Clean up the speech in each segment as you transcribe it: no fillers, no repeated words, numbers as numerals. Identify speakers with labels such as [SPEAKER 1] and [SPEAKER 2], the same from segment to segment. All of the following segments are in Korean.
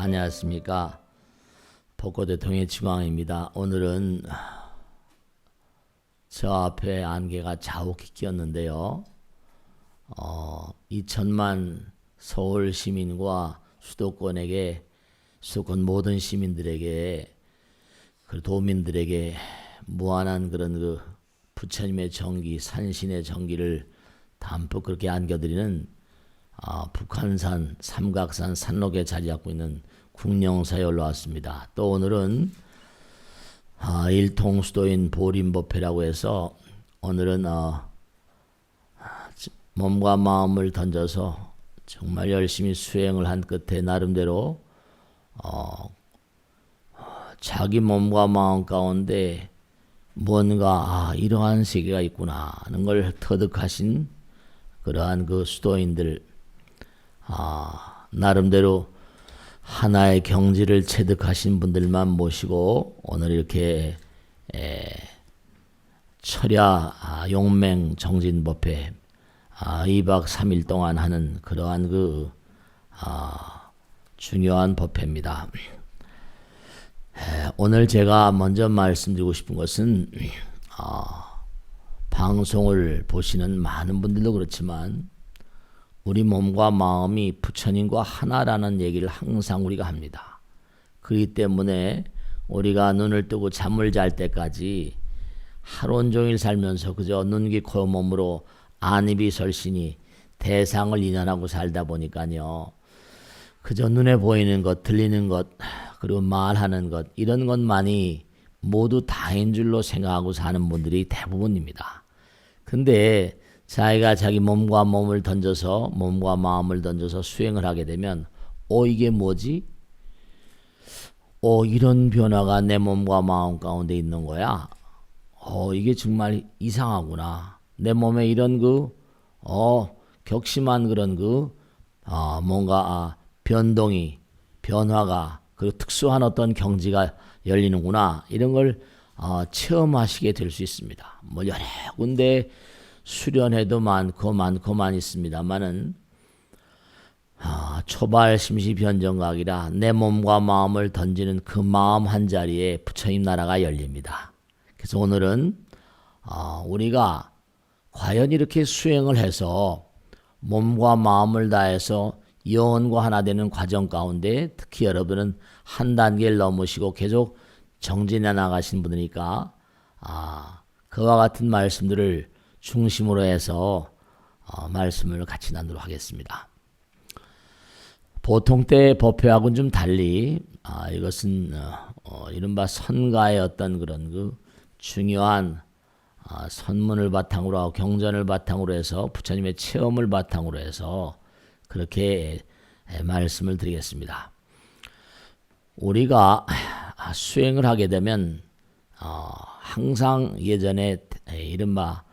[SPEAKER 1] 안녕하십니까. 복고대통의 지광입니다. 오늘은 저 앞에 안개가 자욱히 끼었는데요. 2천만 서울 시민과 수도권 모든 시민들에게, 그 도민들에게 무한한 그런 그 부처님의 정기, 산신의 정기를 담뿍 그렇게 안겨드리는 북한산 삼각산 산록에 자리 잡고 있는 궁령사에 올라왔습니다. 또 오늘은 일통수도인 보림법회라고 해서 오늘은 몸과 마음을 던져서 정말 열심히 수행을 한 끝에 나름대로 자기 몸과 마음 가운데 뭔가 이러한 세계가 있구나 하는 걸 터득하신 그러한 그 수도인들, 나름대로 하나의 경지를 체득하신 분들만 모시고 오늘 이렇게 철야 용맹 정진법회 2박 3일 동안 하는 그러한 그 중요한 법회입니다. 오늘 제가 먼저 말씀드리고 싶은 것은 방송을 보시는 많은 분들도 그렇지만 우리 몸과 마음이 부처님과 하나라는 얘기를 항상 우리가 합니다. 그렇기 때문에 우리가 눈을 뜨고 잠을 잘 때까지 하루 온종일 살면서 그저 눈, 귀, 코, 몸으로 안입이 설신이 대상을 인연하고 살다 보니까요. 그저 눈에 보이는 것, 들리는 것, 그리고 말하는 것, 이런 것만이 모두 다인 줄로 생각하고 사는 분들이 대부분입니다. 근데 자기가 자기 몸과 마음을 던져서 수행을 하게 되면 이게 뭐지? 이런 변화가 내 몸과 마음 가운데 있는 거야. 이게 정말 이상하구나. 내 몸에 이런 격심한 그런 뭔가 변화가, 그리고 특수한 어떤 경지가 열리는구나. 이런 걸 체험하시게 될 수 있습니다. 여러 군데 수련회도 많고만 있습니다만은 초발 심시 변정각이라 내 몸과 마음을 던지는 그 마음 한 자리에 부처님 나라가 열립니다. 그래서 오늘은 우리가 과연 이렇게 수행을 해서 몸과 마음을 다해서 영혼과 하나 되는 과정 가운데, 특히 여러분은 한 단계를 넘으시고 계속 정진해 나가신 분이니까 그와 같은 말씀들을 중심으로 해서 말씀을 같이 나누도록 하겠습니다. 보통 때 법회하고는 좀 달리 이것은 이른바 선가의 어떤 그런 그 중요한 선문을 바탕으로 하고 경전을 바탕으로 해서 부처님의 체험을 바탕으로 해서 그렇게 말씀을 드리겠습니다. 우리가 수행을 하게 되면 항상 예전에 이른바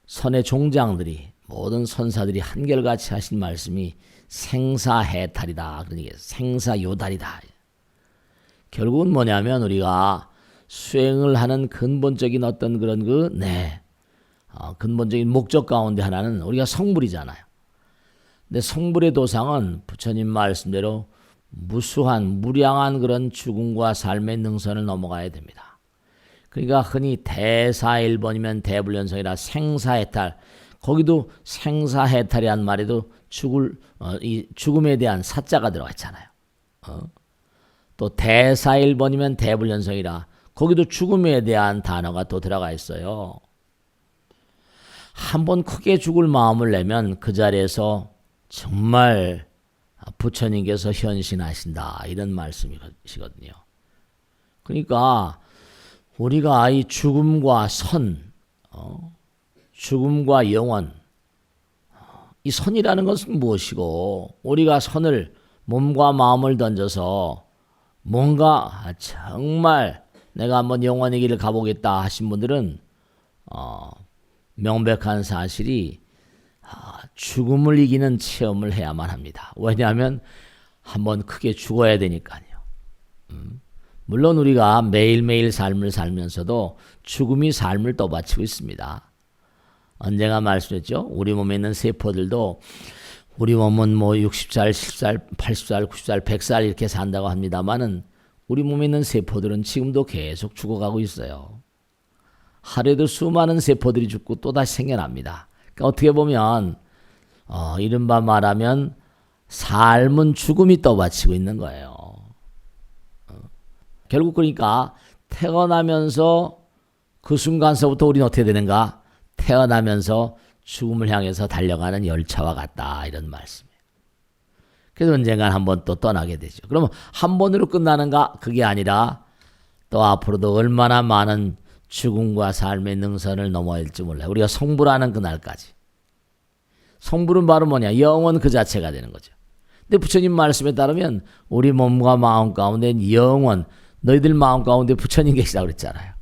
[SPEAKER 1] 선의 종장들이, 모든 선사들이 한결같이 하신 말씀이 생사해탈이다. 그러니까 생사요달이다. 결국은 뭐냐면 우리가 수행을 하는 근본적인 어떤 그런 근본적인 목적 가운데 하나는 우리가 성불이잖아요. 근데 성불의 도상은 부처님 말씀대로 무량한 그런 죽음과 삶의 능선을 넘어가야 됩니다. 그러니까 흔히 대사일본이면 대불련성이라 생사해탈, 거기도 생사해탈이란 말에도 죽음에 대한 사자가 들어가 있잖아요. 또 대사일본이면 대불련성이라 거기도 죽음에 대한 단어가 또 들어가 있어요. 한번 크게 죽을 마음을 내면 그 자리에서 정말 부처님께서 현신하신다, 이런 말씀이시거든요. 그러니까 우리가 이 죽음과 죽음과 영원, 이 선이라는 것은 무엇이고, 우리가 선을 몸과 마음을 던져서 뭔가 정말 내가 한번 영원의 길을 가보겠다 하신 분들은 명백한 사실이 죽음을 이기는 체험을 해야만 합니다. 왜냐하면 한번 크게 죽어야 되니까요. 물론 우리가 매일매일 삶을 살면서도 죽음이 삶을 떠받치고 있습니다. 언젠가 말씀했죠. 우리 몸에 있는 세포들도 우리 몸은 뭐 60살, 10살, 80살, 90살, 100살 이렇게 산다고 합니다만은 우리 몸에 있는 세포들은 지금도 계속 죽어가고 있어요. 하루에도 수많은 세포들이 죽고 또다시 생겨납니다. 그러니까 어떻게 보면 이른바 말하면 삶은 죽음이 떠받치고 있는 거예요. 결국 그러니까 태어나면서 그 순간서부터 우리는 어떻게 되는가? 태어나면서 죽음을 향해서 달려가는 열차와 같다 이런 말씀이에요. 그래서 언젠간 한번 또 떠나게 되죠. 그러면 한 번으로 끝나는가? 그게 아니라 또 앞으로도 얼마나 많은 죽음과 삶의 능선을 넘어야 할지 몰라요. 우리가 성불하는 그날까지. 성불은 바로 뭐냐? 영원 그 자체가 되는 거죠. 근데 부처님 말씀에 따르면 우리 몸과 마음 가운데 영원, 너희들 마음 가운데 부처님 계시다고 그랬잖아요.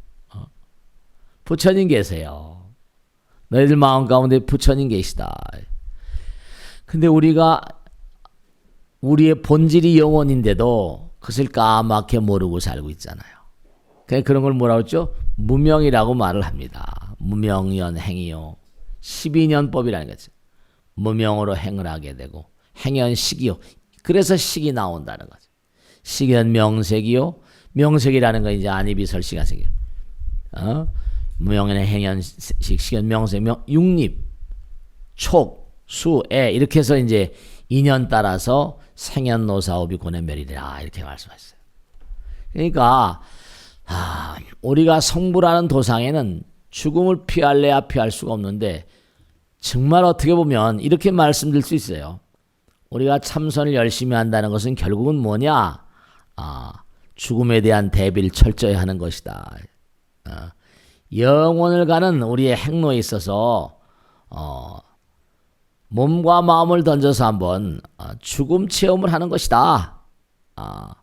[SPEAKER 1] 부처님 계세요. 너희들 마음 가운데 부처님 계시다. 근데 우리가 우리의 본질이 영원인데도 그것을 까맣게 모르고 살고 있잖아요. 그런 걸 뭐라고 했죠? 무명이라고 말을 합니다. 무명연 행이요. 12년법이라는 거죠. 무명으로 행을 하게 되고 행연 식이요. 그래서 식이 나온다는 거죠. 식연 명색이요. 명색이라는 건 이제 안이비설시가 생겨요. 무명연의 행연 식연 명색 육립 촉 수 애 이렇게 해서 이제 인연 따라서 생연노사오비 고뇌멸이라 이렇게 말씀하셨어요. 그러니까 우리가 성불하는 도상에는 죽음을 피할래야 피할 수가 없는데 정말 어떻게 보면 이렇게 말씀드릴 수 있어요. 우리가 참선을 열심히 한다는 것은 결국은 뭐냐? 죽음에 대한 대비를 철저히 하는 것이다. 영혼을 가는 우리의 행로에 있어서 몸과 마음을 던져서 한번 죽음 체험을 하는 것이다. 그러니까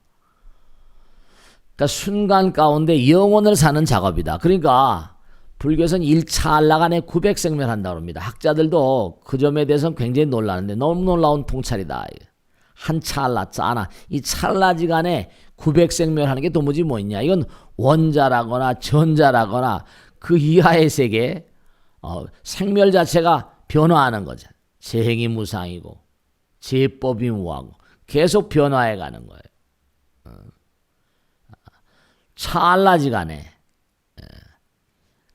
[SPEAKER 1] 순간 가운데 영혼을 사는 작업이다. 그러니까 불교에서는 1차 안락안에 900생멸 한다고 합니다. 학자들도 그 점에 대해서는 굉장히 놀라는데 너무 놀라운 통찰이다. 한 찰나 짜나 이 찰나지간에 900생멸 하는 게 도무지 뭐 있냐. 이건 원자라거나 전자라거나 그 이하의 세계 생멸 자체가 변화하는 거죠. 재행이 무상이고 제법이 무하고 계속 변화해 가는 거예요. 찰나지간에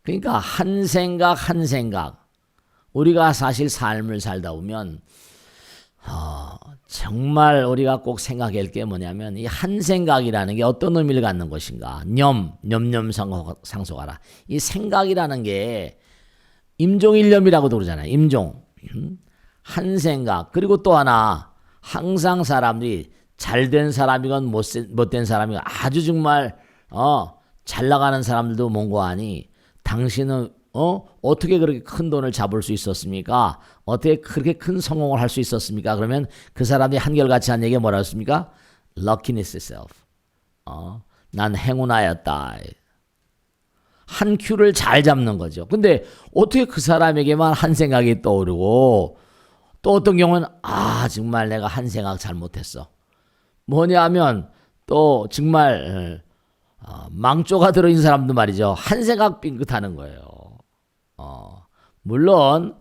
[SPEAKER 1] 그러니까 한 생각 한 생각 우리가 사실 삶을 살다 보면 정말 우리가 꼭 생각해야 할 게 뭐냐면 이 한 생각이라는 게 어떤 의미를 갖는 것인가. 념념상소가라. 이 생각이라는 게 임종일념이라고도 그러잖아요. 임종. 한 생각. 그리고 또 하나 항상 사람들이 잘된 사람이건 못된 사람이건 아주 정말 잘 나가는 사람들도 뭔고하니 당신은 어떻게 그렇게 큰 돈을 잡을 수 있었습니까? 어떻게 그렇게 큰 성공을 할 수 있었습니까? 그러면 그 사람이 한결같이 한 얘기가 뭐라고 했습니까? Luckiness itself. 난 행운하였다. 한 큐를 잘 잡는 거죠. 근데 어떻게 그 사람에게만 한 생각이 떠오르고 또 어떤 경우는 정말 내가 한 생각 잘못했어. 뭐냐 하면 또 정말 망조가 들어있는 사람도 말이죠. 한 생각 빙긋하는 거예요. 물론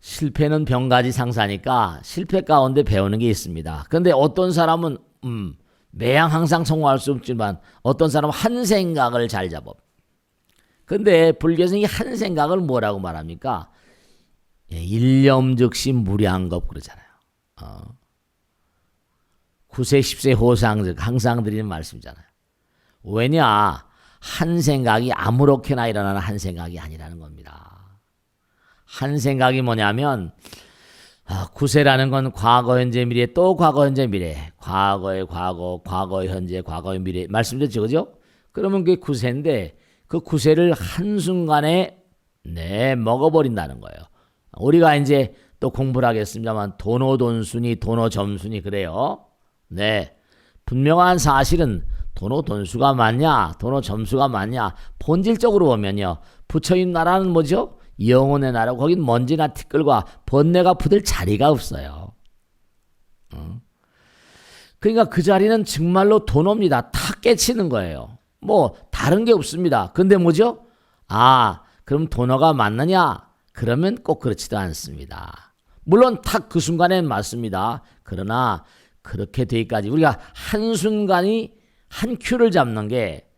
[SPEAKER 1] 실패는 병가지 상사니까 실패 가운데 배우는 게 있습니다. 그런데 어떤 사람은 매양 항상 성공할 수 없지만 어떤 사람은 한 생각을 잘 잡아. 그런데 불교에서는 이 한 생각을 뭐라고 말합니까? 일념즉시 무량겁 그러잖아요. 9세 10세 호상즉 항상 드리는 말씀이잖아요. 왜냐? 한 생각이 아무렇게나 일어나는 한 생각이 아니라는 겁니다. 한 생각이 뭐냐면 9세라는 건 과거, 현재, 미래, 또 과거, 현재, 미래. 과거의 과거, 과거의 현재, 과거의 미래. 말씀드렸죠, 그죠? 그러면 그게 9세인데 그 9세를 한순간에 먹어버린다는 거예요. 우리가 이제 또 공부를 하겠습니다만 도노돈순이, 도노점순이 그래요. 분명한 사실은 도노돈수가 맞냐, 도노점수가 맞냐. 본질적으로 보면요. 부처님 나라는 뭐죠? 영혼의 나라고 거긴 먼지나 티끌과 번뇌가 붙을 자리가 없어요. 그러니까 그 자리는 정말로 도노입니다. 탁 깨치는 거예요. 뭐 다른 게 없습니다. 근데 뭐죠? 그럼 도노가 맞느냐? 그러면 꼭 그렇지도 않습니다. 물론 딱 그 순간엔 맞습니다. 그러나 그렇게 되기까지 우리가 한순간이 한 큐를 잡는 게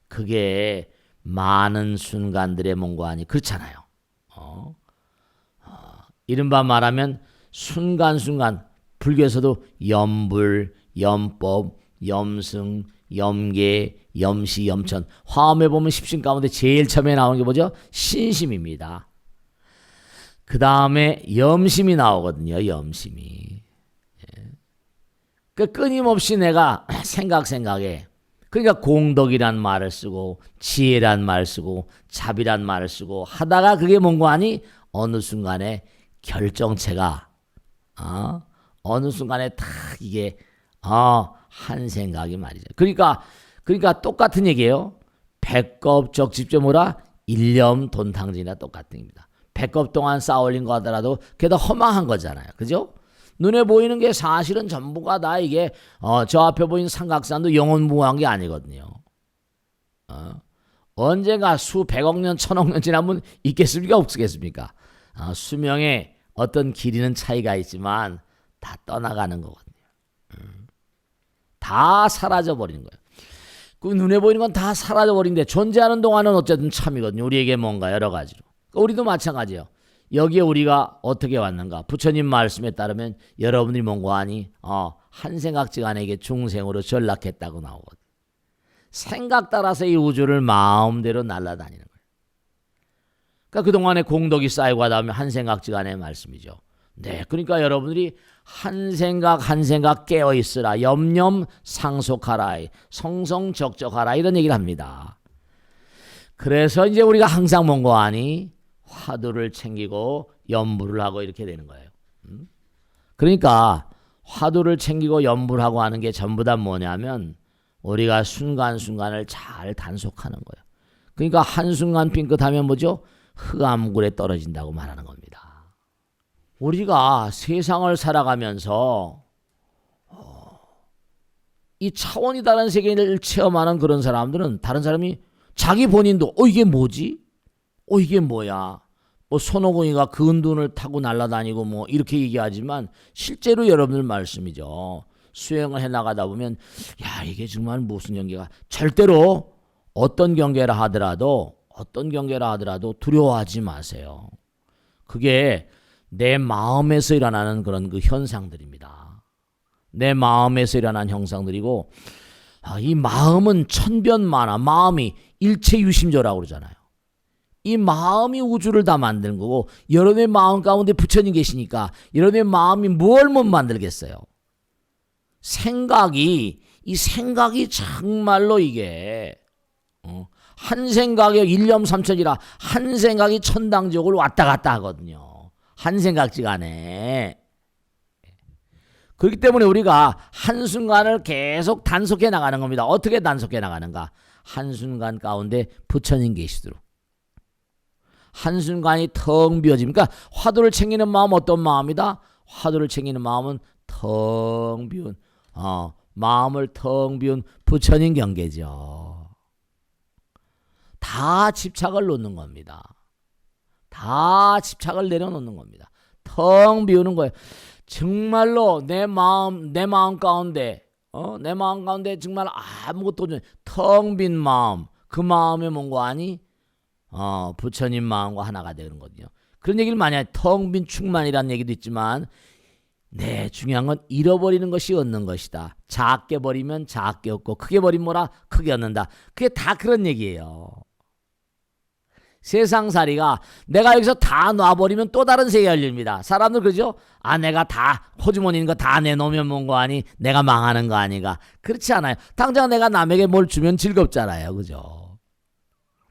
[SPEAKER 1] 그게 많은 순간들의 몽고하니 그렇잖아요. 이른바 말하면 순간순간 불교에서도 염불, 염법, 염승, 염계, 염시, 염천 화엄에 보면 십신 가운데 제일 처음에 나오는 게 뭐죠? 신심입니다. 그 다음에 염심이 나오거든요. 염심이. 그 끊임없이 내가 생각에 그러니까 공덕이란 말을 쓰고 지혜란 말을 쓰고 자비란 말을 쓰고 하다가 그게 뭔고 하니 어느 순간에 결정체가 어느 순간에 딱 이게 한 생각이 말이죠. 그러니까 똑같은 얘기예요. 백겁적집죠 뭐라 일념 돈탕진이나 똑같은 얘기입니다. 백겁 동안 쌓아올린 거 하더라도 그게 다 허망한 거잖아요. 그죠? 눈에 보이는 게 사실은 전부가 다 이게 저 앞에 보이는 삼각산도 영원무궁한 게 아니거든요. 언젠가 수백억 년, 천억 년 지나면 있겠습니까? 없겠습니까? 수명의 어떤 길이는 차이가 있지만 다 떠나가는 거거든요. 다 사라져버리는 거예요. 그 눈에 보이는 건 다 사라져버리는데 존재하는 동안은 어쨌든 참이거든요. 우리에게 뭔가 여러 가지로. 우리도 마찬가지예요. 여기에 우리가 어떻게 왔는가? 부처님 말씀에 따르면 여러분들이 뭔가 하니 한 생각지간에게 중생으로 전락했다고 나오거든요. 생각 따라서 이 우주를 마음대로 날아다니는 거예요. 그러니까 그동안에 공덕이 쌓이고 하다 보면 한 생각지간의 말씀이죠. 네, 그러니까 여러분들이 한 생각 깨어 있으라, 염념 상속하라, 성성적적하라 이런 얘기를 합니다. 그래서 이제 우리가 항상 뭔가 하니 화두를 챙기고 염불을 하고 이렇게 되는 거예요. 그러니까 화두를 챙기고 염불을 하고 하는 게 전부 다 뭐냐면 우리가 순간순간을 잘 단속하는 거예요. 그러니까 한순간 빙긋하면 뭐죠? 흑암굴에 떨어진다고 말하는 겁니다. 우리가 세상을 살아가면서 이 차원이 다른 세계를 체험하는 그런 사람들은 다른 사람이 자기 본인도 이게 뭐지? 이게 뭐야? 뭐 손오공이가 그 은둔을 타고 날아다니고 뭐 이렇게 얘기하지만 실제로 여러분들 말씀이죠. 수행을 해나가다 보면 야 이게 정말 무슨 경계가 절대로 어떤 경계라 하더라도 두려워하지 마세요. 그게 내 마음에서 일어나는 그런 그 현상들입니다. 내 마음에서 일어나는 형상들이고 이 마음은 천변만화 마음이 일체유심조라고 그러잖아요. 이 마음이 우주를 다 만드는 거고 여러분의 마음 가운데 부처님 계시니까 여러분의 마음이 뭘 못 만들겠어요. 생각이 정말로 이게 한 생각에 일념 삼천이라 한 생각이 천당지옥을 왔다 갔다 하거든요. 한 생각지간에. 그렇기 때문에 우리가 한순간을 계속 단속해 나가는 겁니다. 어떻게 단속해 나가는가? 한순간 가운데 부처님 계시도록. 한순간이 텅 비어집니다. 그러니까 화두를 챙기는 마음 어떤 마음이다? 화두를 챙기는 마음은 텅 비운 마음을 텅 비운 부처님 경계죠. 다 집착을 놓는 겁니다. 다 집착을 내려놓는 겁니다. 텅 비우는 거예요. 정말로 내 마음 가운데 정말 아무것도 없는 텅 빈 마음, 그 마음에 뭔가 아니 부처님 마음과 하나가 되는 거거든요. 그런 얘기를 많이 해요. 텅 빈 충만이라는 얘기도 있지만 중요한 건 잃어버리는 것이 얻는 것이다. 작게 버리면 작게 얻고 크게 버리면 뭐라? 크게 얻는다. 그게 다 그런 얘기예요. 세상살이가 내가 여기서 다 놔버리면 또 다른 세계가 열립니다. 사람들 그러죠? 내가 다 호주머니 있는 거 다 내놓으면 뭔가 아니 내가 망하는 거 아니가. 그렇지 않아요. 당장 내가 남에게 뭘 주면 즐겁잖아요. 그죠?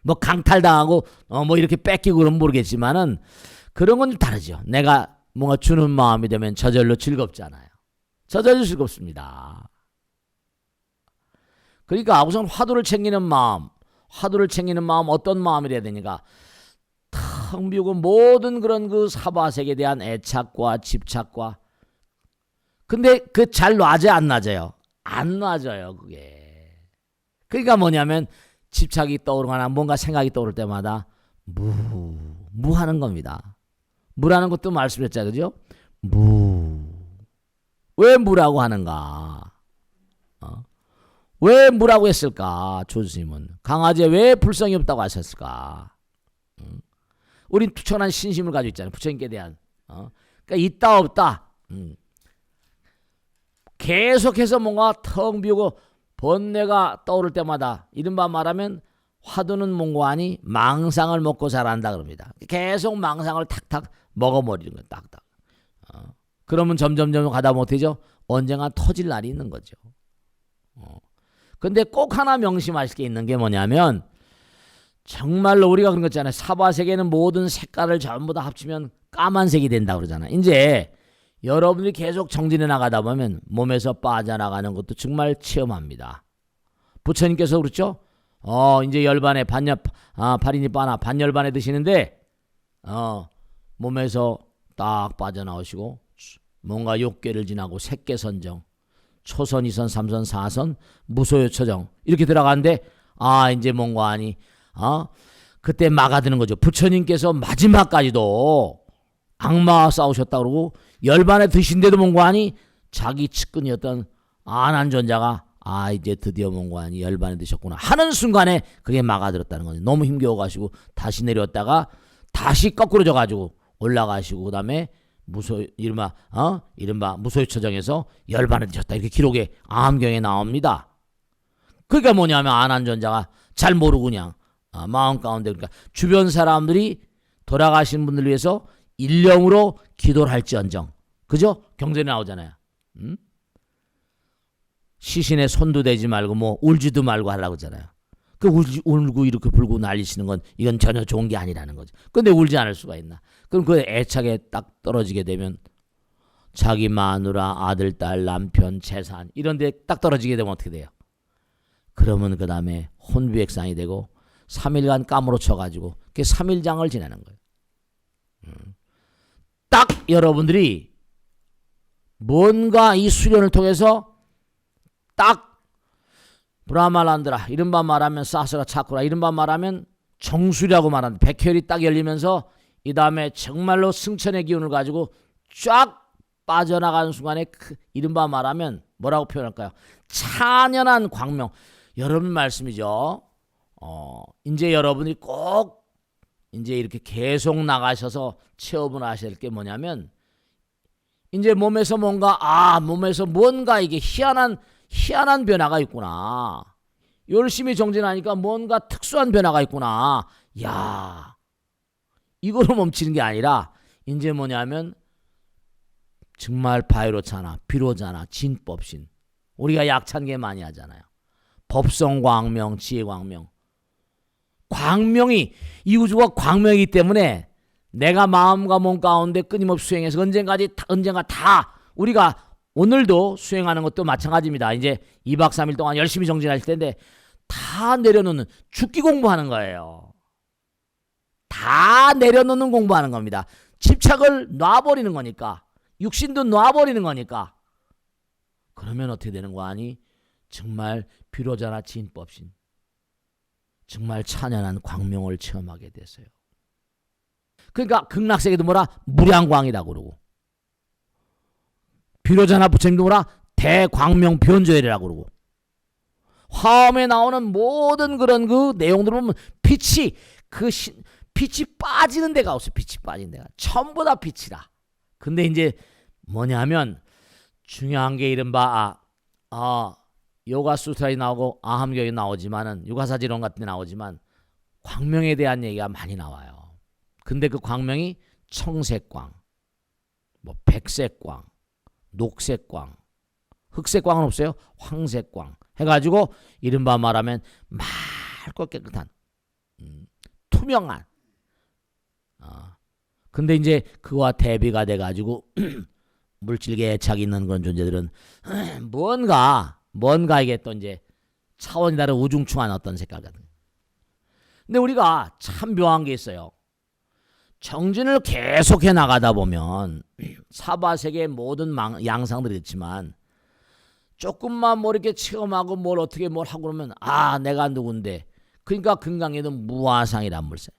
[SPEAKER 1] 뭐 강탈당하고 뭐 이렇게 뺏기고 그러면 모르겠지만은 그런 건 좀 다르죠. 내가 뭔가 주는 마음이 되면 저절로 즐겁잖아요. 저절로 즐겁습니다. 그러니까 우선 화두를 챙기는 마음 어떤 마음이래야 되니까 텅 비우고 모든 그런 그 사바색에 대한 애착과 집착과 근데 그 잘 놔져 안 놔져요? 안 놔져요 그게. 그러니까 뭐냐면 집착이 떠오르거나 뭔가 생각이 떠오를 때마다 무하는 겁니다. 무라는 것도 말씀했잖아요. 그죠? 무. 왜 무라고 하는가? 왜 무라고 했을까? 조스님은 강아지에 왜 불성이 없다고 하셨을까? 우린 투철한 신심을 가지고 있잖아요. 부처님께 대한. 그러니까 있다 없다. 계속해서 뭔가 텅 비우고 번뇌가 떠오를 때마다 이른바 말하면 화두는 몽고하니 망상을 먹고 자란다 그럽니다. 계속 망상을 탁탁 먹어버리는 거예요. 딱딱. 그러면 점점 가다 못해죠. 언젠가 터질 날이 있는 거죠. 근데 꼭 하나 명심하실 게 있는 게 뭐냐면 정말로 우리가 그런 거 있잖아요. 사바세계는 모든 색깔을 전부 다 합치면 까만색이 된다 그러잖아요. 이제 여러분들이 계속 정진해 나가다 보면 몸에서 빠져나가는 것도 정말 체험합니다. 부처님께서 그렇죠? 이제 열반에 파리니 빠나 반열반에 드시는데 몸에서 딱 빠져나오시고 뭔가 6개를 지나고 색계선정 초선, 2선, 3선, 4선, 무소유처정 이렇게 들어가는데 이제 뭔가 하니 그때 막아드는 거죠. 부처님께서 마지막까지도 악마와 싸우셨다 그러고 열반에 드신데도 뭔가 하니 자기 측근이었던 아난존자가 이제 드디어 뭔가 하니 열반에 드셨구나 하는 순간에 그게 막아들었다는 거죠. 너무 힘겨워가지고 다시 내려왔다가 다시 거꾸로 져가지고 올라가시고 그다음에 이른바 무소유처정에서 열반을 드셨다 이렇게 기록에 암경에 나옵니다. 그러니까 뭐냐면 아난존자가 잘 모르고 그냥 마음 가운데 그러니까 주변 사람들이 돌아가신 분들 위해서 일념으로 기도를 할지언정 그죠? 경전에 나오잖아요. 시신에 손도 대지 말고 뭐 울지도 말고 하라고 하잖아요. 그 울고 이렇게 불고 난리치는 건 이건 전혀 좋은 게 아니라는 거죠. 근데 울지 않을 수가 있나? 그럼 그 애착에 딱 떨어지게 되면 자기 마누라, 아들, 딸, 남편, 재산 이런 데 딱 떨어지게 되면 어떻게 돼요? 그러면 그 다음에 혼비백산이 되고 3일간 까무러쳐가지고 그게 3일장을 지내는 거예요. 딱 여러분들이 뭔가 이 수련을 통해서 딱 브라말란드라 이른바 말하면 사스라 차쿠라 이른바 말하면 정수라고 말하는 백혈이 딱 열리면서 이 다음에 정말로 승천의 기운을 가지고 쫙 빠져나가는 순간에 이른바 말하면 뭐라고 표현할까요? 찬연한 광명. 여러분 말씀이죠. 이제 여러분이 꼭 이제 이렇게 계속 나가셔서 체험을 하실 게 뭐냐면 이제 몸에서 뭔가 이게 희한한 변화가 있구나. 열심히 정진하니까 뭔가 특수한 변화가 있구나. 야, 이거로 멈추는 게 아니라 이제 뭐냐면 정말 바이로차나 비로자나 진법신 우리가 약찬계 많이 하잖아요. 법성광명, 지혜광명. 광명이 이 우주가 광명이기 때문에 내가 마음과 몸 가운데 끊임없이 수행해서 언젠가 다 우리가 오늘도 수행하는 것도 마찬가지입니다. 이제 2박 3일 동안 열심히 정진하실 텐데 다 내려놓는 죽기 공부하는 거예요. 다 내려놓는 공부하는 겁니다. 집착을 놔버리는 거니까 육신도 놔버리는 거니까 그러면 어떻게 되는 거 아니? 정말 비로자나 진법신 정말 찬연한 광명을 체험하게 됐어요. 그러니까 극락세계도 뭐라 무량광이라고 그러고 비로자나 부처님도 뭐라 대광명 변조열이라고 그러고 화엄에 나오는 모든 그런 그 내용들을 보면 빛이 빛이 빠지는 데가 없어요. 빛이 빠지는 데가 전부 다 빛이라. 근데 이제 뭐냐면 중요한 게 이른바 요가 수트라에 나오고 아함경에 나오지만은 유가사지론 같은 데 나오지만 광명에 대한 얘기가 많이 나와요. 근데 그 광명이 청색광, 뭐 백색광, 녹색광, 흑색광은 없어요. 황색광 해가지고 이른바 말하면 맑고 깨끗한 투명한 근데 이제 그와 대비가 돼가지고 물질계 애착이 있는 그런 존재들은 뭔가 이게 또 이제 차원이 다른 우중충한 어떤 색깔 같은. 근데 우리가 참 묘한 게 있어요. 정진을 계속해 나가다 보면 사바세계의 모든 양상들이 있지만 조금만 뭐 이렇게 체험하고 뭘 어떻게 뭘 하고 그러면 내가 누군데. 그러니까 금강에는 무화상이란 물세.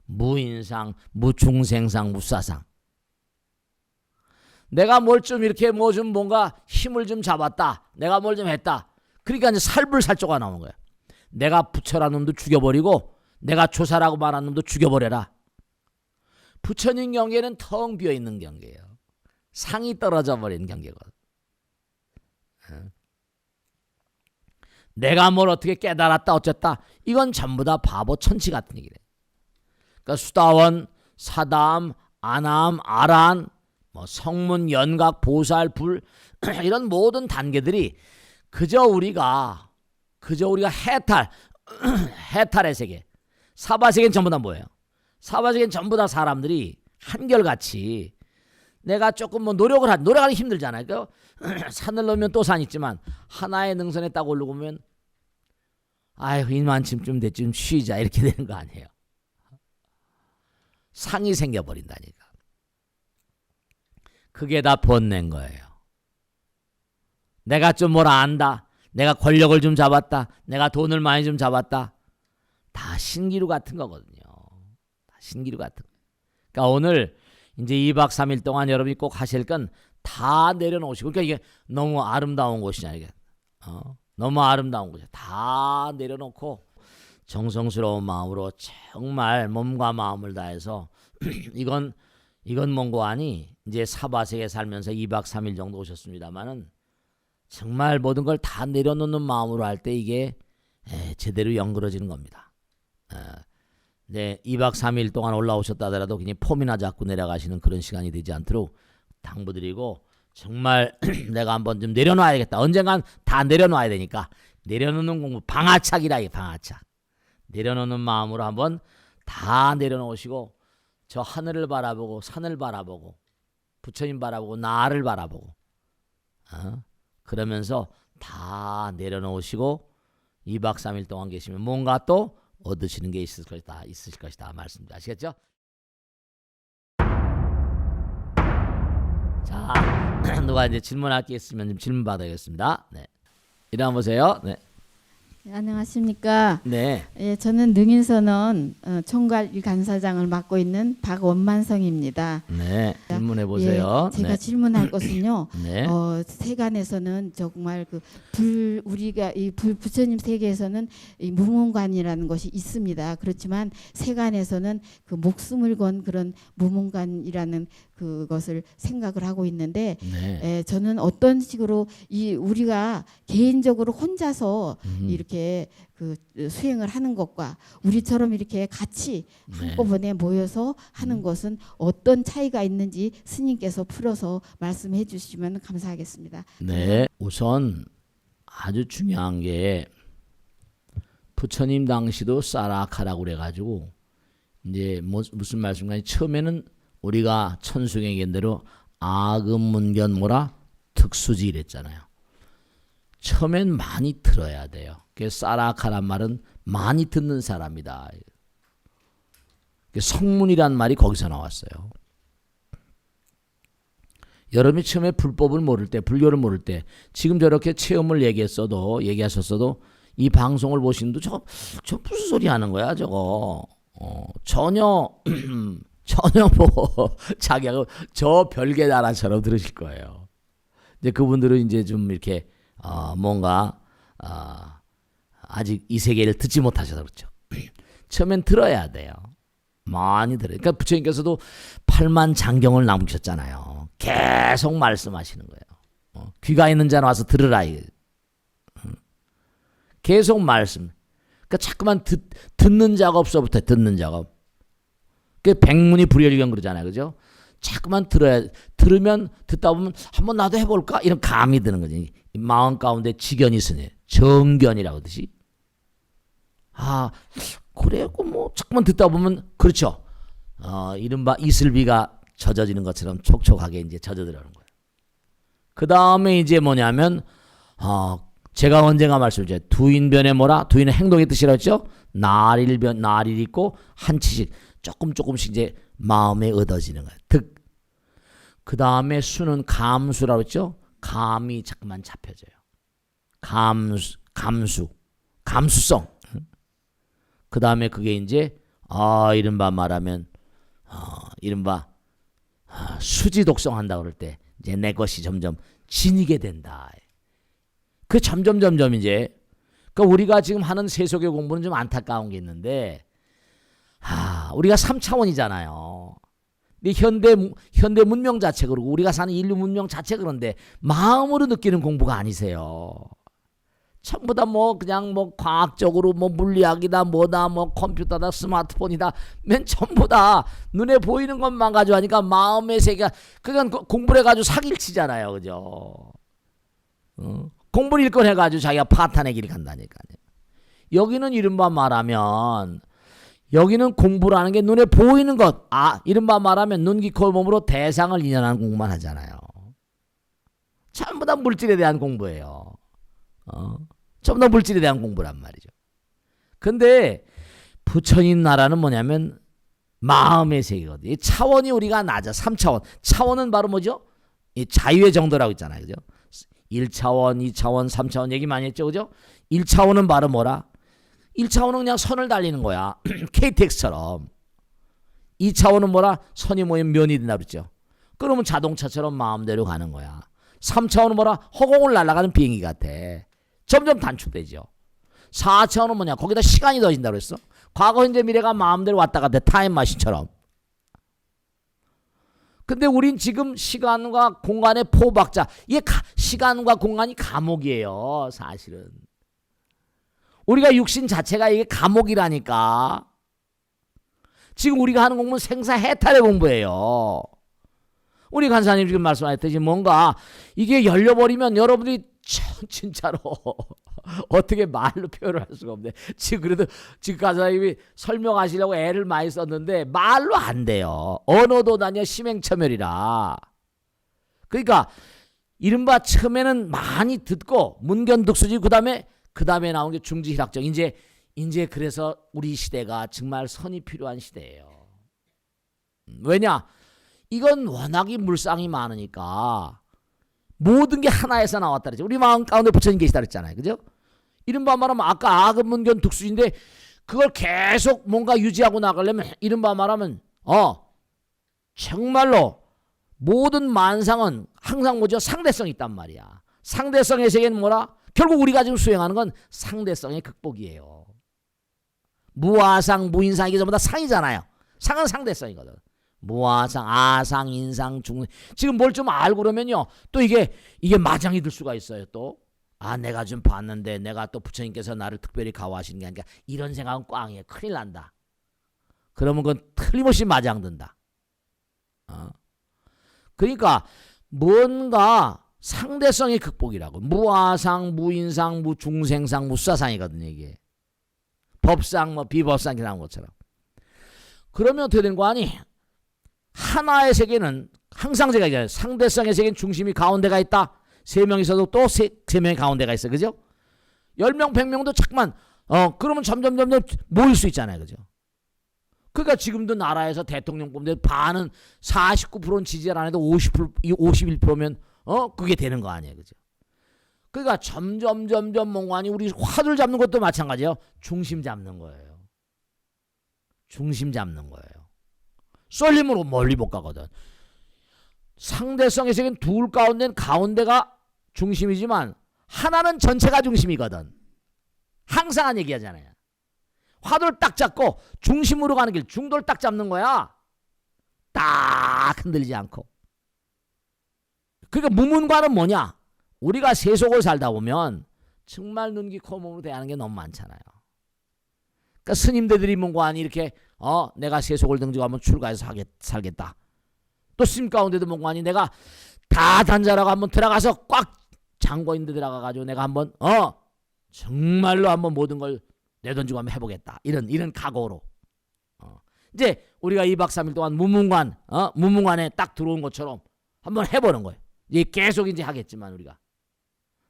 [SPEAKER 1] 무인상, 무중생상, 무사상. 내가 뭘 좀 이렇게 뭐 좀 뭔가 힘을 좀 잡았다. 내가 뭘 좀 했다. 그러니까 이제 살불살조가 나오는 거야. 내가 부처라는 놈도 죽여버리고 내가 조사라고 말하는 놈도 죽여버려라. 부처님 경계는 텅 비어있는 경계예요. 상이 떨어져 버리는 경계거든. 내가 뭘 어떻게 깨달았다 어쨌다. 이건 전부 다 바보 천치 같은 얘기래. 그러니까 수다원, 사담, 아남, 아란, 뭐 성문, 연각, 보살, 불 이런 모든 단계들이 그저 우리가 해탈의 세계. 사바세계는 전부 다 뭐예요? 사바세계는 전부 다 사람들이 한결같이 내가 조금 뭐 노력하기 힘들잖아요. 그 산을 넘으면 또 산 있지만 하나의 능선에 딱 오르고 보면 아유 이만쯤 됐지 좀 쉬자 이렇게 되는 거 아니에요. 상이 생겨버린다니까. 그게 다 번뇌인 거예요. 내가 좀 뭘 안다. 내가 권력을 좀 잡았다. 내가 돈을 많이 좀 잡았다. 다 신기루 같은 거거든요. 다 신기루 같은 거. 그러니까 오늘 이제 2박 3일 동안 여러분이 꼭 하실 건 다 내려놓으시고, 그러니까 이게 너무 아름다운 곳이냐 이게. 너무 아름다운 곳이야. 다 내려놓고 정성스러운 마음으로 정말 몸과 마음을 다해서 이건 뭔고 하니 이제 사바세계 살면서 2박 3일 정도 오셨습니다만은 정말 모든 걸 다 내려놓는 마음으로 할 때 이게 제대로 연그러지는 겁니다. 네, 2박 3일 동안 올라오셨다 하더라도 그냥 폼이나 잡고 내려가시는 그런 시간이 되지 않도록 당부드리고, 정말 내가 한번 좀 내려놔야겠다. 언젠간 다 내려놔야 되니까 내려놓는 공부, 방아착이라 이 방아착. 내려놓는 마음으로 한번 다 내려놓으시고 저 하늘을 바라보고 산을 바라보고 부처님 바라보고 나를 바라보고 그러면서 다 내려놓으시고 2박 3일 동안 계시면 뭔가 또 얻으시는 게 있으실 것이다 말씀입니다. 아시겠죠? 자, 누가 이제 질문할 게 있으면 좀 질문 받아야겠습니다. 네, 일어나 보세요. 네.
[SPEAKER 2] 네, 안녕하십니까.
[SPEAKER 1] 네.
[SPEAKER 2] 예, 저는 능인선언 총괄 간사장을 맡고 있는 박원만성입니다.
[SPEAKER 1] 네. 질문해 보세요.
[SPEAKER 2] 예, 제가
[SPEAKER 1] 네.
[SPEAKER 2] 질문할 것은요.
[SPEAKER 1] 네.
[SPEAKER 2] 세간에서는 정말 우리가 이 부처님 세계에서는 이 무문관이라는 것이 있습니다. 그렇지만 세간에서는 그 목숨을 건 그런 무문관이라는 그것을 생각을 하고 있는데,
[SPEAKER 1] 네.
[SPEAKER 2] 저는 어떤 식으로 우리가 개인적으로 혼자서 이렇게 수행을 하는 것과 우리처럼 이렇게 같이 한꺼번에 모여서 하는 것은 어떤 차이가 있는지 스님께서 풀어서 말씀해 주시면 감사하겠습니다.
[SPEAKER 1] 네. 우선 아주 중요한 게 부처님 당시도 싸락하라고 그래가지고 이제 무슨 말씀인가, 처음에는 우리가 천수경견대로 아금문견 뭐라 특수지 이랬잖아요. 처음엔 많이 들어야 돼요. 싸락하란 말은 많이 듣는 사람이다. 성문이란 말이 거기서 나왔어요. 여러분이 처음에 불법을 모를 때, 불교를 모를 때 지금 저렇게 체험을 얘기하셨어도 이 방송을 보시는 분도 저 무슨 소리 하는 거야 저거. 전혀 뭐 자기하고 저 별개 나라처럼 들으실 거예요. 근데 그분들은 이제 좀 이렇게 뭔가 아직 이 세계를 듣지 못하셔서 그렇죠. 처음엔 들어야 돼요. 많이 들어요. 그러니까 부처님께서도 8만 장경을 남기셨잖아요. 계속 말씀하시는 거예요. 귀가 있는 자는 와서 들으라. 계속 말씀. 그러니까 자꾸만 듣는 자가 없어부터 듣는 자가. 그 백문이 불여일견 그러잖아요. 그죠? 자꾸만 들으면 듣다 보면 한번 나도 해볼까? 이런 감이 드는 거지. 마음 가운데 지견이 있으니 정견이라고 하듯이. 그래요. 뭐 자꾸만 듣다 보면 그렇죠. 이른바 이슬비가 젖어지는 것처럼 촉촉하게 이제 젖어들어가는 거예요. 그 다음에 이제 뭐냐면 제가 언젠가 말씀드렸죠. 두인변에 뭐라? 두인은 행동의 뜻이라고 했죠. 날일 있고 한치씩 조금씩 이제 마음에 얻어지는 거예요. 그 다음에 수는 감수라고 했죠. 감이 자꾸만 잡혀져요. 감수성. 그 다음에 그게 이제 이른바 말하면 이른바 수지독성 한다고 그럴 때 이제 내 것이 점점 지니게 된다. 그 점점 이제 그러니까 우리가 지금 하는 세속의 공부는 좀 안타까운 게 있는데, 우리가 3차원이잖아요. 현대 문명 자체 그러고 우리가 사는 인류 문명 자체 그런데 마음으로 느끼는 공부가 아니세요. 전부 다 그냥 과학적으로 물리학이다 뭐다 컴퓨터다 스마트폰이다 맨 전부 다 눈에 보이는 것만 가지고 하니까 마음의 세계가 그건 공부를 해가지고 사기를 치잖아요. 그죠? 공부를 일권 해가지고 자기가 파탄의 길을 간다니까요. 여기는 이른바 말하면 여기는 공부라는 게 눈에 보이는 것, 이른바 말하면 눈, 귀, 코, 몸으로 대상을 인연하는 공부만 하잖아요. 전부 다 물질에 대한 공부예요. 전부 다 물질에 대한 공부란 말이죠. 근데 부처님 나라는 뭐냐면 마음의 세계거든요. 이 차원이 우리가 낮아. 3차원. 차원은 바로 뭐죠? 이 자유의 정도라고 있잖아요. 그죠? 1차원, 2차원, 3차원 얘기 많이 했죠. 그죠? 1차원은 바로 뭐라? 1차원은 그냥 선을 달리는 거야. KTX처럼. 2차원은 뭐라? 선이 모이면 면이 된다 그랬죠. 그러면 자동차처럼 마음대로 가는 거야. 3차원은 뭐라? 허공을 날아가는 비행기 같아. 점점 단축되죠. 4차원은 뭐냐? 거기다 시간이 더해진다 그랬어. 과거, 현재, 미래가 마음대로 왔다 갔다 타임마신처럼. 근데 우린 지금 시간과 공간의 포박자. 이게 시간과 공간이 감옥이에요. 사실은. 우리가 육신 자체가 이게 감옥이라니까. 지금 우리가 하는 공부는 생사해탈의 공부예요. 우리 간사님 지금 말씀하셨듯이 뭔가 이게 열려버리면 여러분들이 진짜로 어떻게 말로 표현을 할 수가 없네. 지금 그래도 지금 간사님이 설명하시려고 애를 많이 썼는데 말로 안 돼요. 언어도 다녀 심행처멸이라. 그러니까 이른바 처음에는 많이 듣고 문견득수지 그 다음에 나온 게 중지희락적. 이제 그래서 우리 시대가 정말 선이 필요한 시대예요. 왜냐? 이건 워낙에 물상이 많으니까 모든 게 하나에서 나왔다 그랬죠. 우리 마음 가운데 부처님 계시다 그랬잖아요. 그죠? 이른바 말하면 아까 아급문견 득수인데 그걸 계속 뭔가 유지하고 나가려면 이른바 말하면 정말로 모든 만상은 항상 뭐죠? 상대성이 있단 말이야. 상대성의 세계는 뭐라? 결국 우리가 지금 수행하는 건 상대성의 극복이에요. 무아상, 무인상 이게 전부 다 상이잖아요. 상은 상대성이거든. 무아상, 아상, 인상, 중 지금 뭘 좀 알고 그러면요. 또 이게 마장이 들 수가 있어요. 또 내가 좀 봤는데 내가 또 부처님께서 나를 특별히 가호하시는 게 아니라 이런 생각은 꽝이에요. 큰일 난다. 그러면 그건 틀림없이 마장 든다. 그러니까 뭔가 상대성의 극복이라고. 무아상, 무인상, 무중생상, 무사상이거든요. 이게 법상, 비법상 이라는 것처럼. 그러면 어떻게 되는 거 아니? 하나의 세계는 항상 제가 얘기해요. 상대성의 세계는 중심이 가운데가 있다. 3명이서도 또 3명이 가운데가 있어. 그죠? 10명, 100명도 잠깐만 그러면 점점 모일 수 있잖아요. 그죠? 그러니까 지금도 나라에서 대통령 뽑는데 반은 49%는 지지를 안 해도 51%면 그게 되는 거 아니에요. 그죠? 그러니까 점점 뭔가 아니 우리 화두를 잡는 것도 마찬가지예요. 중심 잡는 거예요. 중심 잡는 거예요. 쏠림으로 멀리 못 가거든. 상대성의 세계는 둘 가운데는 가운데가 중심이지만 하나는 전체가 중심이거든. 항상 한 얘기하잖아요. 화두를 딱 잡고 중심으로 가는 길, 중도를 딱 잡는 거야. 딱 흔들리지 않고. 그러니까 무문과는 뭐냐? 우리가 세속을 살다 보면 정말 눈, 귀, 코, 몸으로 대하는 게 너무 많잖아요. 그러니까 스님들이 뭔가 이렇게 내가 세속을 등지고 출가해서 살겠다. 또 스님 가운데도 뭔가 내가 다 단자라고 한번 들어가서 꽉 잠궈있는 데 들어가가지고 내가 한번 정말로 한번 모든 걸 내던지고 한번 해보겠다. 이런 각오로. 이제 우리가 2박 3일 동안 무문관에 딱 들어온 것처럼 한번 해보는 거예요. 이제 계속 이제 하겠지만 우리가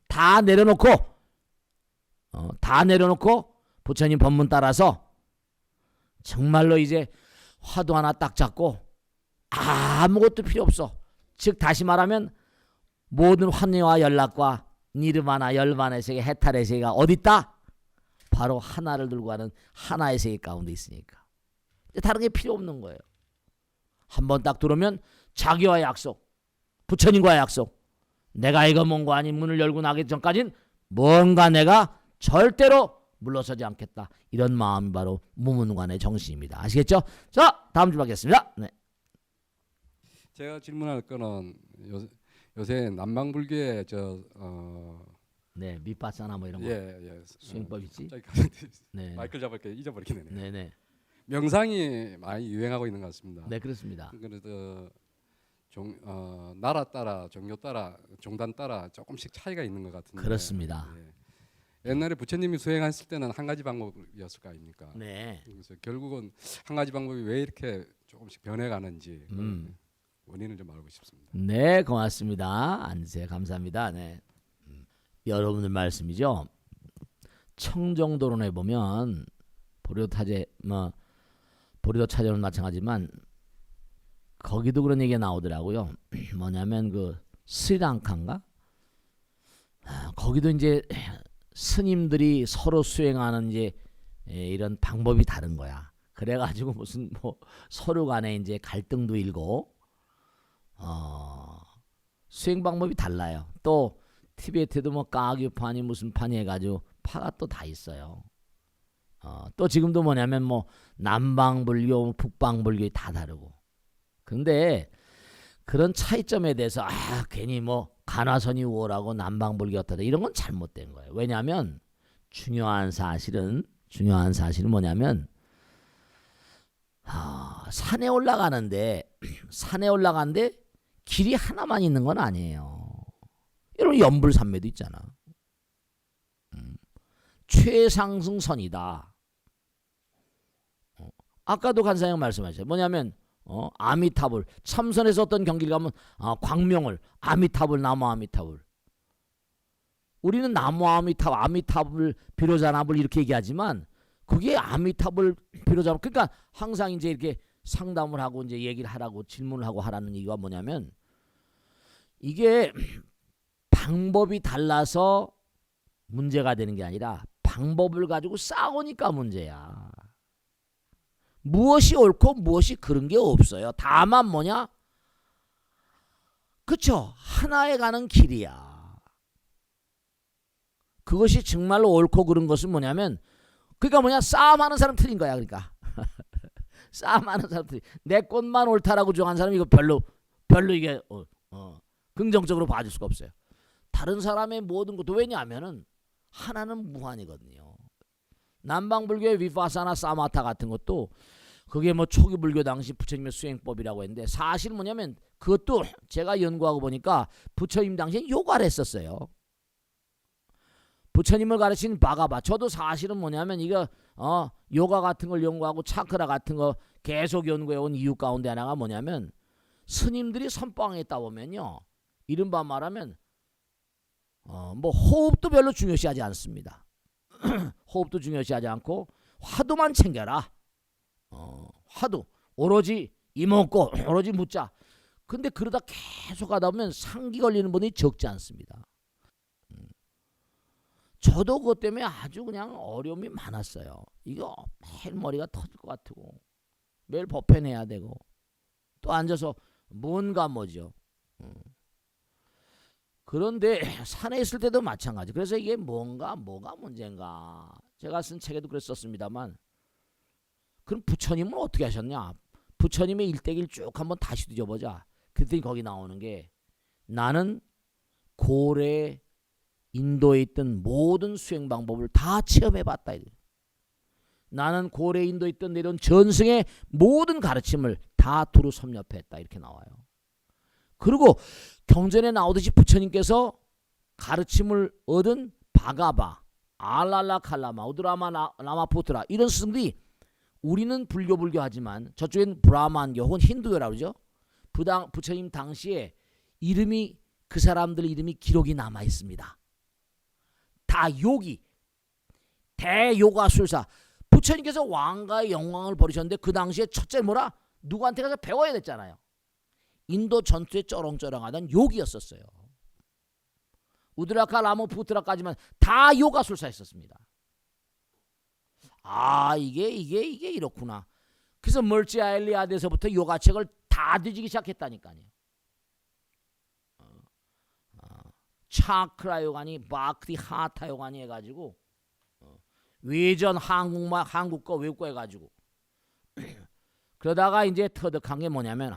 [SPEAKER 1] 다 내려놓고 부처님 법문 따라서 정말로 이제 화두 하나 딱 잡고 아무것도 필요 없어. 즉 다시 말하면 모든 환희와 연락과 니르바나 열반의 세계, 해탈의 세계가 어디 있다? 바로 하나를 들고 가는 하나의 세계 가운데 있으니까. 다른 게 필요 없는 거예요. 한번 딱 들어오면 자기와 약속. 부처님과의 약속. 내가 이거 뭔가 아닌 문을 열고 나기 전까진 뭔가 내가 절대로 물러서지 않겠다. 이런 마음이 바로 무문관의 정신입니다. 아시겠죠? 자, 다음 주 뵙겠습니다. 네.
[SPEAKER 3] 제가 질문할 거는 요새 남방불교의
[SPEAKER 1] 네, 밑바사나 뭐 이런 거.
[SPEAKER 3] 예.
[SPEAKER 1] 수행법 있지? 네.
[SPEAKER 3] 마이크를 잡을게 잊어버리겠네.
[SPEAKER 1] 네, 네.
[SPEAKER 3] 명상이 많이 유행하고 있는 것 같습니다.
[SPEAKER 1] 네, 그렇습니다.
[SPEAKER 3] 그래서 나라 따라 종교 따라 종단 따라 조금씩 차이가 있는 것 같은데.
[SPEAKER 1] 그렇습니다.
[SPEAKER 3] 예. 옛날에 부처님이 수행했을 때는 한 가지 방법이었을 거 아닙니까?
[SPEAKER 1] 네.
[SPEAKER 3] 그래서 결국은 한 가지 방법이 왜 이렇게 조금씩 변해가는지 원인을 좀 알고 싶습니다.
[SPEAKER 1] 네, 고맙습니다. 안세 감사합니다. 네. 여러분들 말씀이죠. 청정도론에 보면 보리도타제 보리도차제는 마찬가지지만 거기도 그런 얘기가 나오더라고요. 뭐냐면 그 스리랑카인가? 거기도 이제 스님들이 서로 수행하는 이제 이런 방법이 다른 거야. 그래가지고 무슨 뭐 서로 간에 이제 갈등도 일고 수행 방법이 달라요. 또 티베트도 뭐 까규파니 무슨 파니 해가지고 파가 또 다 있어요. 또 지금도 뭐냐면 뭐 남방불교, 북방불교 다 다르고. 근데 그런 차이점에 대해서 괜히 뭐 간화선이 우월하고 남방불교 어떠다 이런 건 잘못된 거예요. 왜냐하면 중요한 사실은 뭐냐면 산에 올라가는데 길이 하나만 있는 건 아니에요. 여러분 연불산매도 있잖아. 최상승선이다. 아까도 간사형 말씀하셨어요. 뭐냐면 아미타불 참선에서 어떤 경기를 가면 광명을 아미타불 나무 아미타불. 우리는 나무 아미타불 비로자나불 이렇게 얘기하지만 그게 아미타불 비로자나불. 그러니까 항상 이제 이렇게 상담을 하고 이제 얘기를 하라고 질문을 하고 하라는 얘기가 뭐냐면 이게 방법이 달라서 문제가 되는 게 아니라 방법을 가지고 싸우니까 문제야. 무엇이 옳고 무엇이 그런 게 없어요. 다만 뭐냐? 그쵸? 하나에 가는 길이야. 그것이 정말로 옳고 그른 것은 뭐냐면 그러니까 뭐냐? 싸움하는 사람 틀린 거야. 그러니까 싸움하는 사람 틀린. 내 꽃만 옳다라고 주장한 사람이 이거 별로 이게 긍정적으로 봐줄 수가 없어요. 다른 사람의 모든 것도 왜냐하면은 하나는 무한이거든요. 남방불교의 위파사나 사마타 같은 것도 그게 뭐 초기 불교 당시 부처님의 수행법이라고 했는데 사실 뭐냐면 그것도 제가 연구하고 보니까 부처님 당시에 요가를 했었어요. 부처님을 가르친 바가바. 저도 사실은 뭐냐면 이거 요가 같은 걸 연구하고 차크라 같은 거 계속 연구해 온 이유 가운데 하나가 뭐냐면 스님들이 선방에 있다 보면요. 이른바 말하면 뭐 호흡도 별로 중요시하지 않습니다. 호흡도 중요시하지 않고 화두만 챙겨라. 화두 오로지 이먹고 오로지 묻자. 근데 그러다 계속 하다 보면 상기 걸리는 분이 적지 않습니다. 저도 그것 때문에 아주 그냥 어려움이 많았어요. 이거 매일 머리가 터질 것 같고 매일 법회내야 되고 또 앉아서 뭔가 뭐죠. 그런데 산에 있을 때도 마찬가지. 그래서 이게 뭐가 문제인가. 제가 쓴 책에도 그랬었습니다만 그럼 부처님은 어떻게 하셨냐. 부처님의 일대기를 쭉 한번 다시 뒤져보자. 그랬더니 거기 나오는 게 나는 고래 인도에 있던 모든 수행 방법을 다 체험해봤다. 나는 고래 인도에 있던 내려온 전승의 모든 가르침을 다 두루 섭렵했다. 이렇게 나와요. 그리고 경전에 나오듯이 부처님께서 가르침을 얻은 바가바, 알랄라 칼라마, 우드라마 라마푸트라 이런 스승들이 우리는 불교 하지만 저쪽엔 브라만교 혹은 힌두교라고 그러죠. 부처님 당시에 이름이 그 사람들 이름이 기록이 남아 있습니다. 다 요기, 대요가술사. 부처님께서 왕가의 영광을 버리셨는데 그 당시에 첫째 뭐라? 누구한테 가서 배워야 됐잖아요. 인도 전투에 쩌렁쩌렁하던 요기였었어요. 우드라카 라모푸트라까지만 다 요가술사였었습니다. 이게 이렇구나. 그래서 멀찌아엘리아드에서부터 요가책을 다 뒤지기 시작했다니까요. 차크라 요가니 바크티 하타 요가니 해가지고 외전 한국말 한국거 외국거 해가지고 그러다가 이제 터득한 게 뭐냐면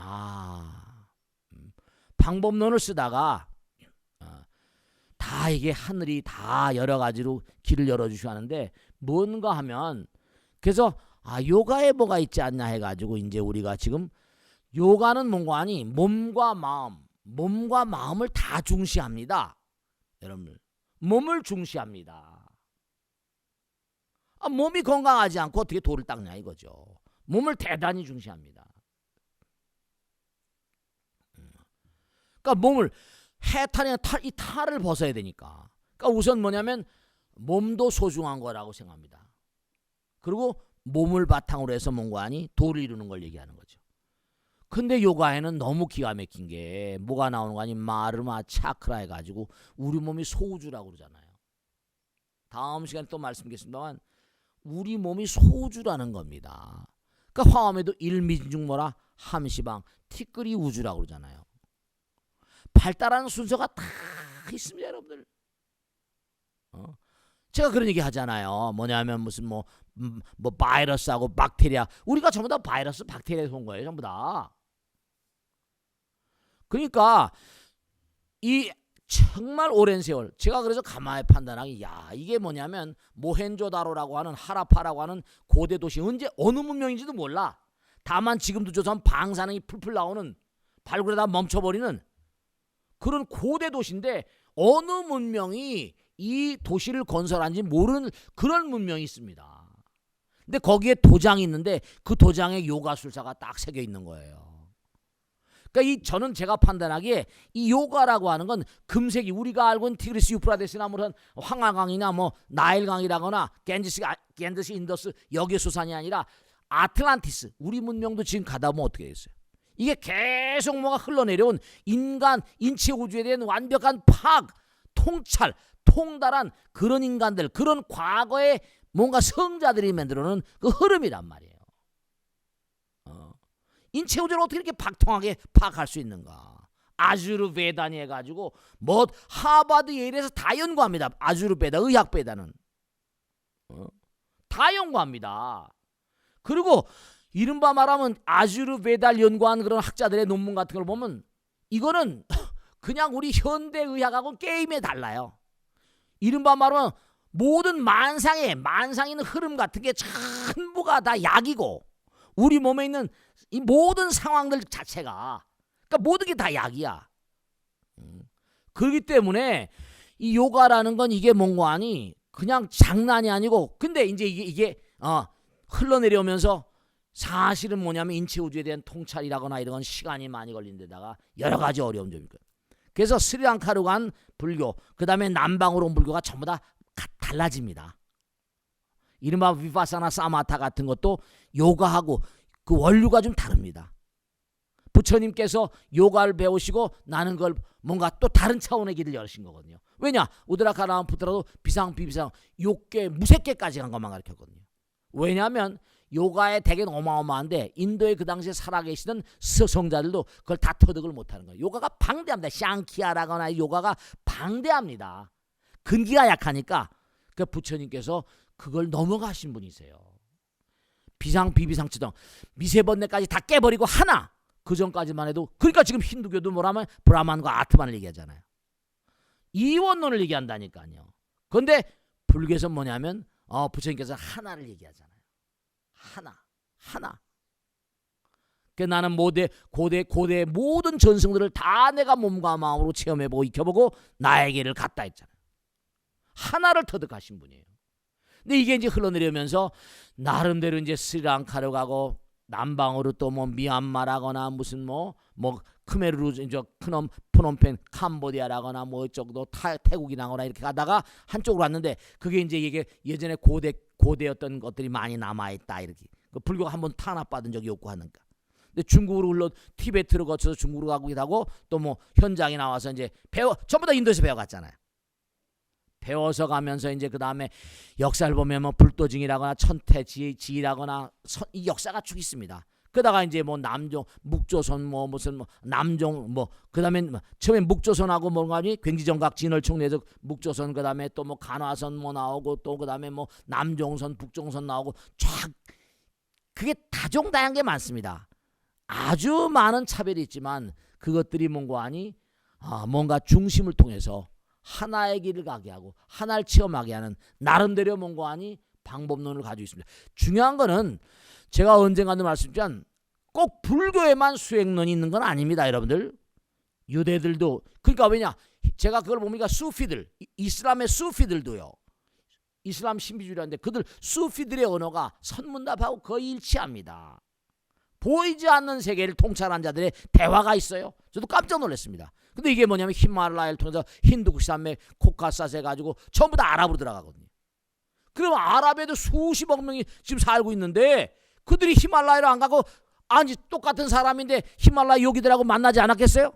[SPEAKER 1] 방법론을 쓰다가 다 이게 하늘이 다 여러 가지로 길을 열어주시고 하는데 뭔가 하면 그래서 요가에 뭐가 있지 않냐 해가지고 이제 우리가 지금 요가는 뭔가 하니 몸과 마음을 다 중시합니다. 여러분들 몸을 중시합니다. 몸이 건강하지 않고 어떻게 돌을 닦냐 이거죠. 몸을 대단히 중시합니다. 그러니까 몸을 해탈이나 이 탈을 벗어야 되니까. 그러니까 우선 뭐냐면 몸도 소중한 거라고 생각합니다. 그리고 몸을 바탕으로 해서 뭔가 하니 도를 이루는 걸 얘기하는 거죠. 근데 요가에는 너무 기가 막힌 게 뭐가 나오는 거 아니 마르마 차크라 해가지고 우리 몸이 소우주라고 그러잖아요. 다음 시간에 또 말씀드리겠습니다만 우리 몸이 소우주라는 겁니다. 그러니까 화엄에도 일민중모라 함시방 티끌이 우주라고 그러잖아요. 발달하는 순서가 다 있습니다, 여러분들. 제가 그런 얘기 하잖아요. 뭐냐면 무슨 뭐 바이러스하고 박테리아 우리가 전부 다 바이러스, 박테리아에서 온 거예요, 전부 다. 그러니까 이 정말 오랜 세월 제가 그래서 가만히 판단하기 이게 뭐냐면 모헨조다로라고 하는 하라파라고 하는 고대 도시 언제 어느 문명인지도 몰라. 다만 지금도 조선 방사능이 풀풀 나오는 발굴에다 멈춰버리는 그런 고대 도시인데 어느 문명이 이 도시를 건설한지 모르는 그런 문명이 있습니다. 근데 거기에 도장이 있는데 그 도장에 요가술사가 딱 새겨 있는 거예요. 그러니까 저는 제가 판단하기에 이 요가라고 하는 건 금세기 우리가 알고 있는 티그리스 유프라데스나 무슨 황하강이나 뭐 나일강이라거나 겐지스 인더스 여기수산이 아니라 아틀란티스 우리 문명도 지금 가다 보면 어떻게 됐어요? 이게 계속 뭐가 흘러내려온 인간 인체 우주에 대한 완벽한 파악, 통찰, 통달한 그런 인간들, 그런 과거의 뭔가 성자들이 만들어놓은 그 흐름이란 말이에요. 인체 우주를 어떻게 이렇게 박통하게 파악할 수 있는가? 아주르베다니 해가지고 뭐 하버드 예일에서 다 연구합니다. 아주르베다, 의학베다는 다 연구합니다. 그리고 이른바 말하면 아주르베다를 연구한 그런 학자들의 논문 같은 걸 보면 이거는 그냥 우리 현대 의학하고는 게임에 달라요. 이른바 말하면 모든 만상에 있는 흐름 같은 게 전부가 다 약이고 우리 몸에 있는 이 모든 상황들 자체가 그러니까 모든 게 다 약이야. 그렇기 때문에 이 요가라는 건 이게 뭔가 하니 그냥 장난이 아니고 근데 이제 이게 흘러내려오면서 사실은 뭐냐면 인체 우주에 대한 통찰이라거나 이런 건 시간이 많이 걸린 데다가 여러 가지 어려운 점이 있거든요. 그래서 스리랑카로 간 불교 그 다음에 남방으로 온 불교가 전부 다 달라집니다. 이른바 비파사나 사마타 같은 것도 요가하고 그 원류가 좀 다릅니다. 부처님께서 요가를 배우시고 나는 걸 뭔가 또 다른 차원의 길을 열으신 거거든요. 왜냐? 우드라카라만 붙더라도 비상 비비상 6개 무색계까지 간 것만 가르쳤거든요. 왜냐하면 요가의 대개는 어마어마한데 인도에 그 당시에 살아계시던 성자들도 그걸 다 터득을 못하는 거예요. 요가가 방대합니다. 샹키아라거나 요가가 방대합니다. 근기가 약하니까 그 부처님께서 그걸 넘어가신 분이세요. 비상 비비상치동 미세번뇌까지 다 깨버리고 하나 그 전까지만 해도 그러니까 지금 힌두교도 뭐라면 브라만과 아트만을 얘기하잖아요. 이원론을 얘기한다니까요. 그런데 불교에서 뭐냐면 부처님께서 하나를 얘기하잖아요. 하나. 그 나는 고대 모든 전승들을 다 내가 몸과 마음으로 체험해보고 익혀보고 나에게를 갖다 했잖아요. 하나를 터득하신 분이에요. 근데 이게 이제 흘러내려면서 나름대로 이제 스리랑카로 가고 남방으로 또 뭐 미얀마라거나 무슨 뭐 크메르루 이제 프놈펜 캄보디아라거나 뭐 이쪽도 태국이나거나 이렇게 가다가 한쪽으로 왔는데 그게 이제 예전에 고대였던 것들이 많이 남아 있다 이렇게. 그 불교가 한번 탄압받은 적이 없고 하니까. 근데 중국으로 흘러 티베트로 거쳐서 중국으로 가기도 하고 또 뭐 현장에 나와서 이제 전부 다 인도에서 배워갔잖아요. 배워서 가면서 이제 그 다음에 역사를 보면 뭐 불도징이라거나 천태지라거나 이 역사가 쭉 있습니다. 그다가 이제 뭐 남종 묵조선 뭐 무슨 뭐 남종 뭐 그다음에 처음에 묵조선하고 뭔가 니 굉지정각 진월총리에서 묵조선 그다음에 또 뭐 간화선 뭐 나오고 또 그다음에 뭐 남종선 북종선 나오고 쫙 그게 다종다양한 게 많습니다. 아주 많은 차별이 있지만 그것들이 뭔가 아니 뭔가 중심을 통해서 하나의 길을 가게 하고 하나를 체험하게 하는 나름대로 뭔가 아니 방법론을 가지고 있습니다. 중요한 거는 제가 언젠가도 말씀드렸지만 꼭 불교에만 수행론이 있는 건 아닙니다. 여러분들 유대들도 그러니까 왜냐 제가 그걸 보니까 수피들 이슬람의 수피들도요. 이슬람 신비주의라는데 그들 수피들의 언어가 선문답하고 거의 일치합니다. 보이지 않는 세계를 통찰한 자들의 대화가 있어요. 저도 깜짝 놀랐습니다. 근데 이게 뭐냐면 히말라야를 통해서 힌두쿠시 산맥 코카사스 해가지고 전부 다 아랍으로 들어가거든요. 그러면 아랍에도 수십억 명이 지금 살고 있는데 그들이 히말라야를 안 가고 아니 똑같은 사람인데 히말라야 요기들하고 만나지 않았겠어요?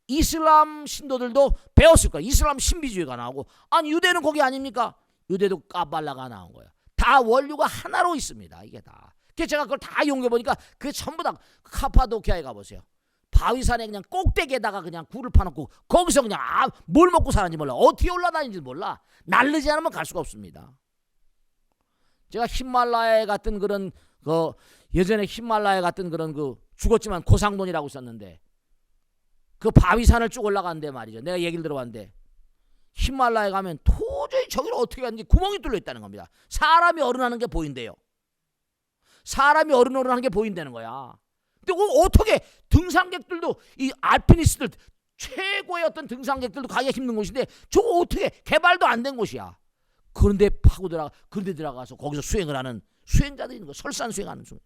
[SPEAKER 1] 이슬람 신도들도 배웠을 거예요. 이슬람 신비주의가 나오고 아니 유대는 거기 아닙니까? 유대도 까발라가 나온 거예요. 다 원류가 하나로 있습니다. 이게 다. 그래서 제가 그걸 다 연구해 보니까 그게 전부 다 카파도키아에 가보세요. 바위산에 그냥 꼭대기에다가 그냥 굴을 파놓고 거기서 그냥 뭘 먹고 사는지 몰라. 어떻게 올라다니는지 몰라. 날르지 않으면 갈 수가 없습니다. 제가 히말라야 같은 그런 예전에 히말라야 같은 그런 죽었지만 고상돈이라고 있었는데 그 바위산을 쭉 올라가는데 말이죠. 내가 얘기를 들어봤는데 히말라야 가면 도저히 저기를 어떻게 가는지 구멍이 뚫려 있다는 겁니다. 사람이 어른하는 게 보인대요. 사람이 어른하는 게 보인다는 거야. 근데 어떻게 등산객들도 이 알피니스트들 최고의 어떤 등산객들도 가기가 힘든 곳인데 저거 어떻게 개발도 안 된 곳이야. 그런데 그런데 들어가서 거기서 수행을 하는 수행자들이 있는 거. 설산 수행하는 수행.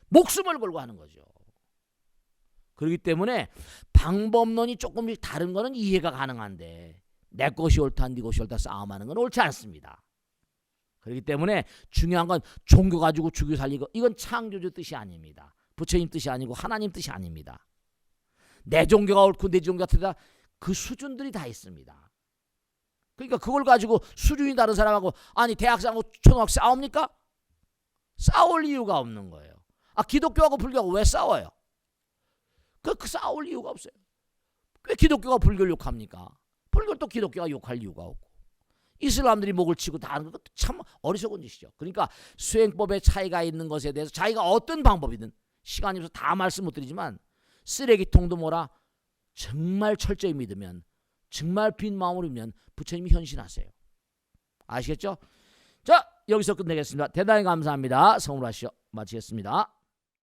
[SPEAKER 1] 목숨을 걸고 하는 거죠. 그렇기 때문에 방법론이 조금씩 다른 거는 이해가 가능한데 내 것이 옳다 네 것이 옳다 싸움하는 건 옳지 않습니다. 그렇기 때문에 중요한 건 종교 가지고 죽여 살리고 이건 창조주 뜻이 아닙니다. 부처님 뜻이 아니고 하나님 뜻이 아닙니다. 내 종교가 옳고 내 종교가 틀리다 그 수준들이 다 있습니다. 그러니까 그걸 가지고 수준이 다른 사람하고 아니 대학생하고 초등학생 싸웁니까? 싸울 이유가 없는 거예요. 기독교하고 불교하고 왜 싸워요? 그 싸울 이유가 없어요. 왜 기독교가 불교를 욕합니까? 불교를 또 기독교가 욕할 이유가 없고 이슬람들이 목을 치고 다 하는 것도 참 어리석은 짓이죠. 그러니까 수행법의 차이가 있는 것에 대해서 자기가 어떤 방법이든 시간이 없어서 다 말씀 못 드리지만 쓰레기통도 뭐라 정말 철저히 믿으면 정말 빈 마음으로 믿으면 부처님이 현신하세요. 아시겠죠? 자 여기서 끝내겠습니다. 대단히 감사합니다. 성불하시오. 마치겠습니다.